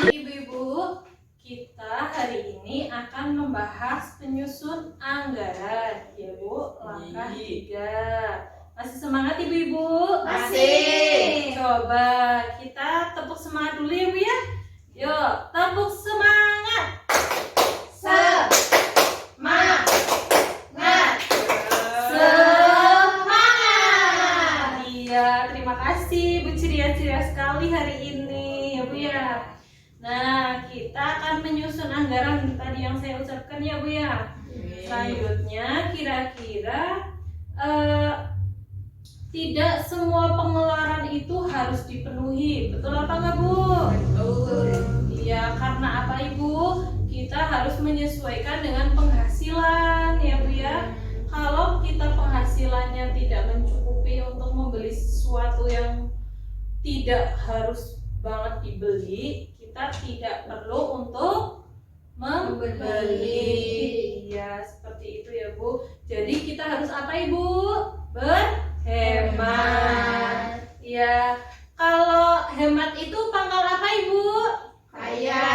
Ibu-ibu, kita hari ini akan membahas penyusun anggaran, ya Bu. Langkah 3. Masih semangat ibu-ibu? Masih. Coba kita tepuk semangat dulu ya Bu ya. Yuk, tepuk semangat. Semangat. Iya, terima kasih Bu, ceria-ceria sekali hari ini ya Bu ya. Nah, kita akan menyusun anggaran tadi yang saya ucapkan ya Bu ya. Selanjutnya kira-kira tidak semua pengeluaran itu harus dipenuhi, betul apa enggak Bu? Betul. Iya, karena apa Ibu? Kita harus menyesuaikan dengan penghasilan ya Bu ya. Kalau kita penghasilannya tidak mencukupi untuk membeli sesuatu yang tidak harus banget dibeli, kita tidak perlu untuk membeli. Iya, seperti itu ya Bu. Jadi kita harus apa Ibu? Berhemat. Ya, kalau hemat itu pangkal apa Ibu? Kaya.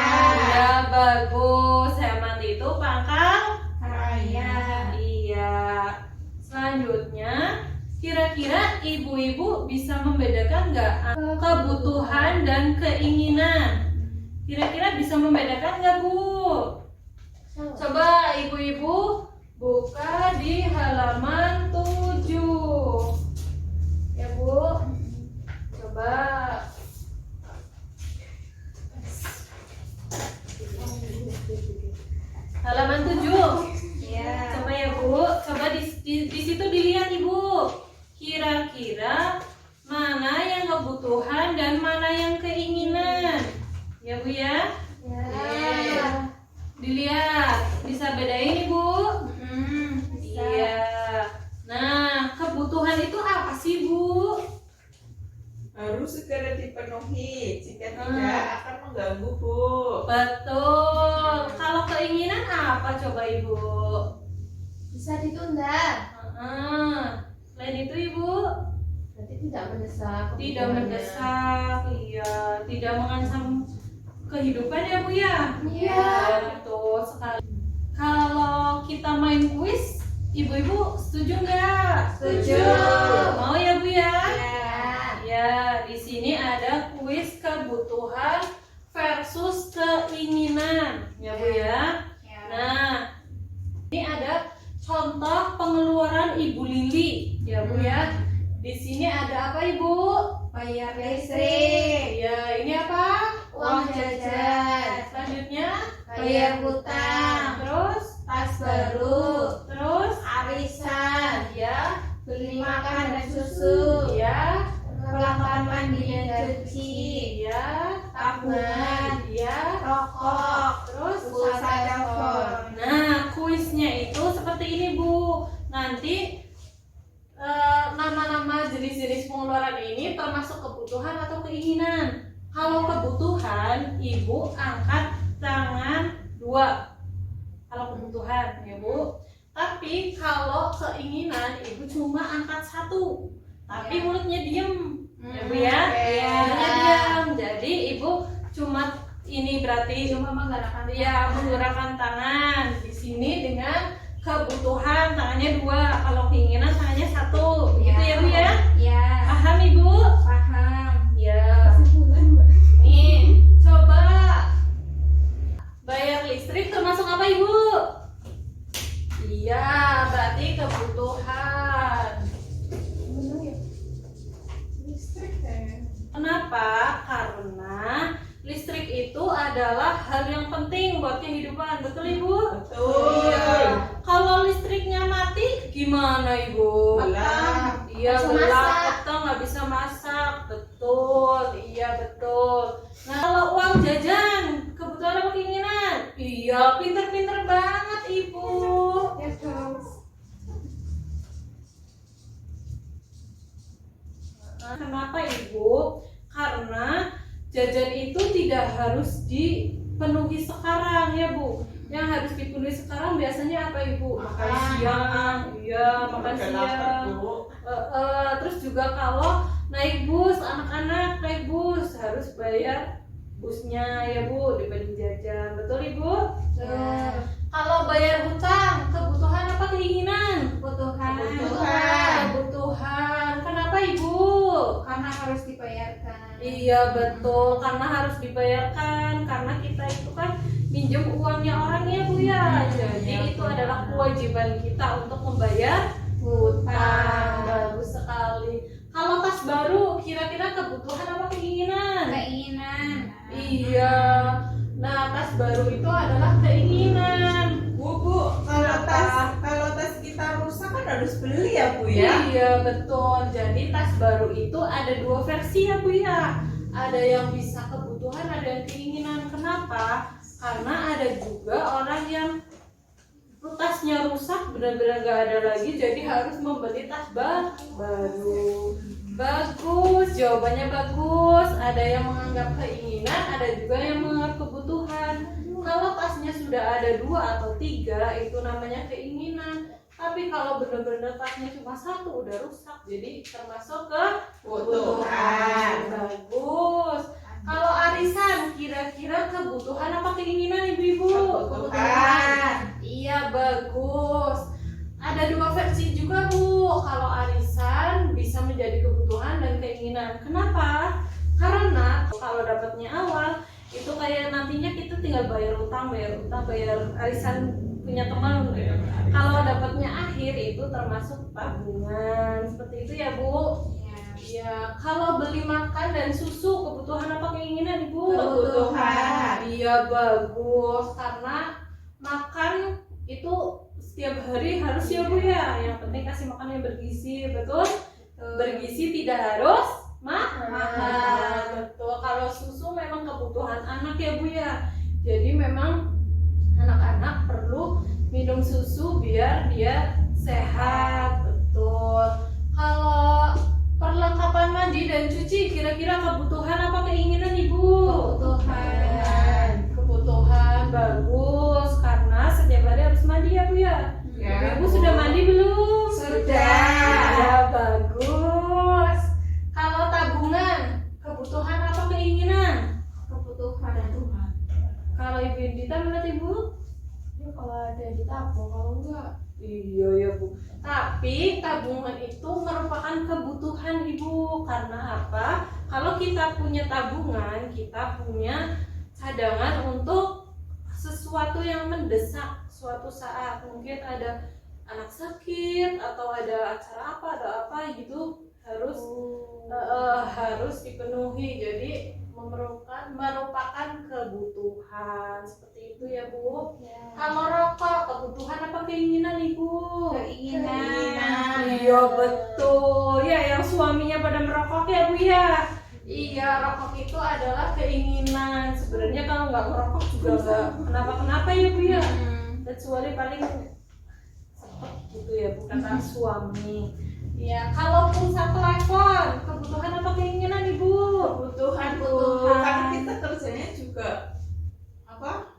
Ya, bagus. Hemat itu pangkal Kaya. iya. Selanjutnya, kira-kira ibu-ibu bisa membedakan nggak kebutuhan dan keinginan? Kira-kira bisa membedakan nggak Bu? Coba ibu-ibu buka di halaman 7 ya Bu. Coba halaman 7. Ya. Coba ya Bu, coba di situ dilihat Ibu. Kira-kira mana yang kebutuhan dan mana yang keinginan? Ya Bu ya. Ya. Dilihat, bisa bedain Ibu? Bisa. Iya. Nah, kebutuhan itu apa sih Bu? Harus segera dipenuhi, jika tidak akan mengganggu Bu. Betul. Kalau keinginan apa coba Ibu? Bisa ditunda. Selain itu Ibu? Berarti tidak mendesak. Tidak mendesak, iya, tidak mengancam kehidupan ya Bu ya. Iya. Betul sekali. Kalau kita main kuis, ibu-ibu setuju nggak? Setuju. Mau ya Bu ya? Ya. Ya, di sini ada kuis kebutuhan versus keinginan ya Bu ya. Nah, ini ada contoh pengeluaran Ibu Lili ya Bu ya. Di sini ada apa Ibu? Bayar listrik. Ya, ini apa? Uang jajan. Selanjutnya Bayar hutang. terus Tas baru. terus Arisan. ya Beli makan dan susu. ya Perlengkapan mandi dan cuci. ya Tabungan. ya Rokok. terus Pulsa telepon. nah kuisnya itu seperti ini Bu. Nanti nama-nama jenis-jenis pengeluaran ini termasuk kebutuhan atau keinginan. Kalau kebutuhan, Ibu angkat tangan 2. Kalau kebutuhan ya Bu. Tapi kalau keinginan, Ibu cuma angkat 1. Tapi mulutnya diem ya Bu ya. Mulutnya diam. Jadi Ibu cuma ini berarti menggerakkan tangan di sini dengan kebutuhan tangannya 2, kalau keinginan tangannya 1. Begitu ya Bu ya? Ya. Paham Ibu? Paham. Ya. Nih, coba bayar listrik termasuk apa Ibu? Iya, berarti kebutuhan. Kenapa? Karena listrik itu adalah hal yang penting buat kehidupan, betul Ibu? Betul. Iya. Kalau listriknya mati, gimana Ibu? Gelap. Iya, Nggak bisa gelap, masak. petang, nggak bisa masak. Betul, iya betul. Nah, kalau uang jajan, kebutuhan apa keinginan? Iya, pinter-pinter banget Ibu. Ya, terus. Kenapa Ibu? Karena jajan itu tidak harus dipenuhi sekarang ya Bu. Yang harus dipenuhi sekarang biasanya apa Ibu? Makan siang, iya makan siang. Terus juga juga kalau naik bus, anak-anak naik bus harus bayar busnya ya Bu, dibanding jajan. Betul Ibu? Ya. Kalau bayar hutang, kebutuhan apa keinginan? Kebutuhan. Kebutuhan. Kenapa Ibu? Karena harus dibayarkan. Iya betul, karena harus dibayarkan. Karena kita itu kan minjem uangnya orang ya Bu ya. Jadi itu adalah kewajiban kita untuk membayar hutang. Bagus sekali. Kalau tas baru, kira-kira kebutuhan apa keinginan? Keinginan. Iya. Nah, tas baru itu adalah keinginan. Bu, kalau tas kita rusak kan harus beli ya Bu ya? Iya betul. Jadi tas baru itu ada dua versi ya Bu ya. Ada yang bisa kebutuhan, ada yang keinginan. Kenapa? Karena ada juga orang yang tasnya rusak, benar-benar gak ada lagi, jadi harus membeli tas baru. Bagus, jawabannya bagus. Ada yang menganggap keinginan, ada juga yang menganggap kebutuhan. Kalau tasnya sudah ada 2 atau 3, itu namanya keinginan. Tapi kalau benar-benar tasnya cuma 1 udah rusak, jadi termasuk kebutuhan. Bagus. Kalau arisan, kira-kira kebutuhan apa keinginan Ibu-ibu? Kebutuhan. Iya bagus. Ada 2 versi juga Bu. Kalau arisan bisa menjadi kebutuhan dan keinginan. Kenapa? Karena kalau dapatnya awal itu kayak nantinya kita tinggal bayar utang, bayar arisan punya teman. Kalau dapatnya akhir itu termasuk tabungan. Seperti itu ya Bu. Iya. Kalau beli makan dan susu, kebutuhan apa keinginan Ibu? Kebutuhan. Iya bagus. Karena makan itu setiap hari harus ya Bu ya. Yang penting kasih makan yang bergizi, betul? Bergizi tidak harus mahal. Betul. Kalau susu memang kebutuhan anak ya Bu ya. Jadi memang anak-anak perlu minum susu biar dia sehat. Betul. Kalau perlengkapan mandi dan cuci, kira-kira kebutuhan apa keinginan Ibu? Kebutuhan. Kebutuhan bagus karena setiap hari harus mandi ya Bu ya. Ya, Ibu sudah mandi belum? Sudah. Ya bagus. Kalau tabungan, kebutuhan apa keinginan? Kebutuhan. Kalau Ibu Indita menurut Ibu? Ya kalau ada yang ditabung, kalau enggak iya ya Bu. Tapi tabungan itu merupakan kebutuhan Ibu. Karena apa? Kalau kita punya tabungan, kita punya cadangan untuk sesuatu yang mendesak suatu saat. Mungkin ada anak sakit atau ada acara apa gitu harus harus dipenuhi. Jadi merupakan kebutuhan seperti itu ya Bu. Kalau rokok, kebutuhan apa keinginan Ibu? Keinginan. Iya betul. Ya yang suaminya pada merokok ya Bu ya. Iya, rokok itu adalah keinginan. Sebenarnya kalau nggak merokok juga nggak kenapa-kenapa ya Bu ya. Kecuali paling sepet gitu ya Bu kata suami. Ya, kalau pulsa telepon, kebutuhan apa keinginan Ibu? Kebutuhan Bu. Karena kita kerjanya juga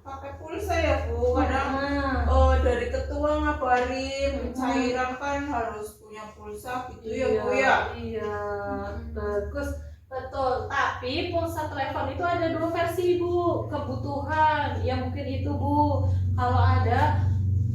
pakai pulsa ya Bu. Kadang dari ketua ngabarin cairan kan harus punya pulsa gitu ya Bu ya. Iya, bagus. Betul, tapi pulsa telepon itu ada 2 versi Bu. Kebutuhan, ya mungkin itu Bu. Kalau ada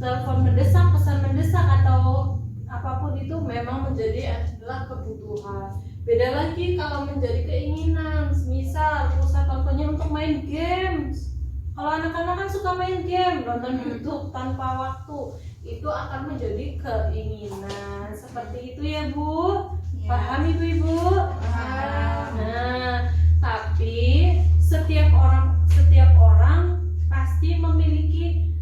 telepon mendesak, pesan mendesak atau apapun itu memang adalah kebutuhan. Beda lagi kalau menjadi keinginan. Misal pulsa teleponnya untuk main games. Kalau anak-anak kan suka main game, nonton YouTube tanpa waktu, itu akan menjadi keinginan. Seperti itu ya Bu. Paham Ibu-ibu? Paham. Nah, tapi setiap orang pasti memiliki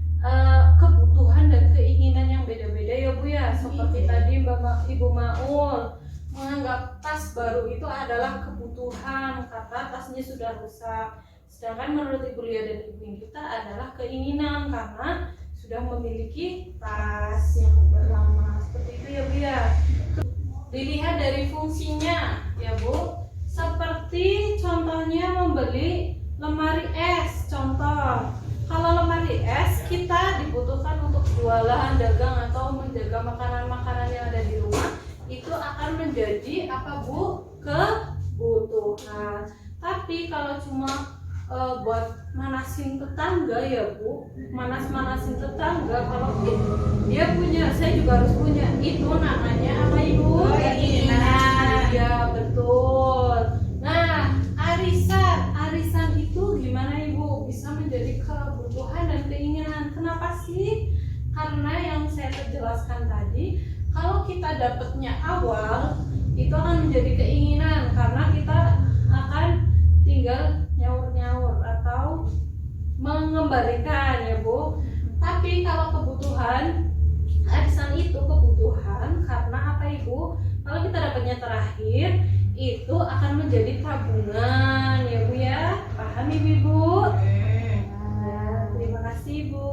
kebutuhan dan keinginan yang beda-beda ya Bu ya. Seperti tadi Ibu Maul menganggap tas baru itu adalah kebutuhan karena tasnya sudah rusak. Sedangkan menurut Ibu Lia dan Ibu Indita adalah keinginan karena sudah memiliki tas yang lama. Seperti itu ya Bu ya. Dilihat dari fungsinya ya Bu. Seperti contohnya membeli lemari es. Contoh, kalau lemari es kita dibutuhkan untuk jualan, dagang atau menjaga makanan-makanan yang ada di rumah. itu akan menjadi apa Bu? Kebutuhan. Tapi kalau cuma buat manasin tetangga ya Bu, manasin tetangga, kalau dia punya, saya juga harus punya, itu namanya apa Ibu? Keinginan. Ya betul. Nah, arisan itu gimana Ibu? Bisa menjadi kebutuhan dan keinginan. Kenapa sih? Karena yang saya jelaskan tadi, kalau kita dapatnya awal, itu akan menjadi keinginan karena kita akan tinggal nyaur-nyaur atau mengembalikan ya Bu. Tapi kalau kebutuhan, arisan itu kebutuhan karena apa Ibu? Kalau kita dapatnya terakhir, itu akan menjadi tabungan ya Bu ya. Paham Ibu? Oke. Nah, terima kasih Bu.